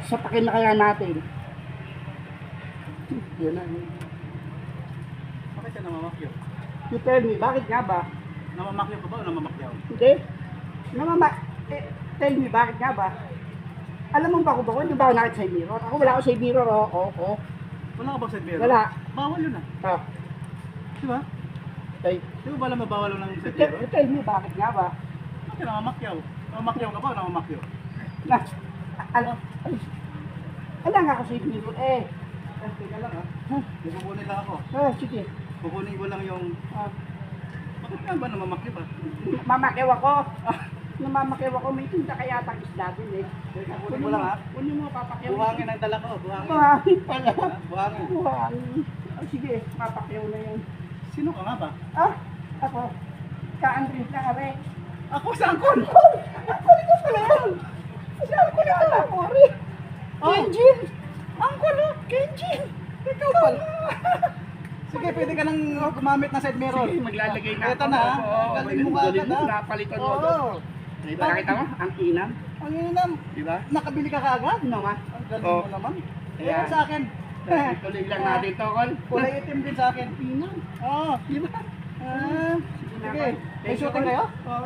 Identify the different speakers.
Speaker 1: sapakin na kaya natin. Yun na.
Speaker 2: Bakit ka namamakyaw?
Speaker 1: You tell me, bakit nga ba?
Speaker 2: Namamakyaw ka ba o namamakyaw?
Speaker 1: Hindi. Tell me, bakit nga ba? Alam mo ba kung hindi ba ako nakit sa mirror? Ako wala ako sa mirror, oo.
Speaker 2: Wala ka ba sa mirror?
Speaker 1: Wala.
Speaker 2: Bawal yun ah.
Speaker 1: Ah,
Speaker 2: Di ba?
Speaker 1: okay.
Speaker 2: Di ba alam mabawal ng sa
Speaker 1: You
Speaker 2: mirror?
Speaker 1: tell me, bakit nga ba?
Speaker 2: Bakit ka namamakyaw? Namamakyaw ka ba o namamakyaw?
Speaker 1: Na, alam nga ako sa mirror, eh.
Speaker 2: Teka lang ah.
Speaker 1: Huh?
Speaker 2: Kukunin lang ako.
Speaker 1: Sige.
Speaker 2: Kukunin ko lang yung...
Speaker 1: Ah,
Speaker 2: Bakit ka ba namamakyaw ba?
Speaker 1: mamakiw ako. Namamakiw ako, may tinda kaya tang isda din eh.
Speaker 2: Teka, kunin mo lang ah.
Speaker 1: Kunin mo, papakiw.
Speaker 2: Buhangin ang dala ko. Buhangin.
Speaker 1: Buhangin pala.
Speaker 2: Ah, Buhangin.
Speaker 1: Buhangin. Sige, papakiw na yun.
Speaker 2: Sino ka nga ba?
Speaker 1: Ako. Ka-Andres na kami.
Speaker 2: Ako sa angkol!
Speaker 1: Angkol ko pala yan. Saan ko na alam mo rin? Kenjin! Angkol o, Kenjin! Ikaw pala.
Speaker 2: Sige, pwede ka nang gumamit ng side mirror.
Speaker 1: Sige, maglalagay na
Speaker 2: Ito na ah. Galing mo ka agad ah.
Speaker 1: Napalitan mo.
Speaker 2: Oo.
Speaker 1: Diba nakita mo? Ang inam.
Speaker 2: Ang inam.
Speaker 1: Diba?
Speaker 2: Nakabili ka kaagad?
Speaker 1: Naman.
Speaker 2: Ang galing
Speaker 1: Oo.
Speaker 2: mo naman.
Speaker 1: Kaya-
Speaker 2: Ayan sa akin.
Speaker 1: Tuloy lang natin to, Kol.
Speaker 2: Kulay itim din sa akin.
Speaker 1: Inam.
Speaker 2: Oo.
Speaker 1: Diba?
Speaker 2: Ah, sige. May shooting kayo?
Speaker 1: Oo.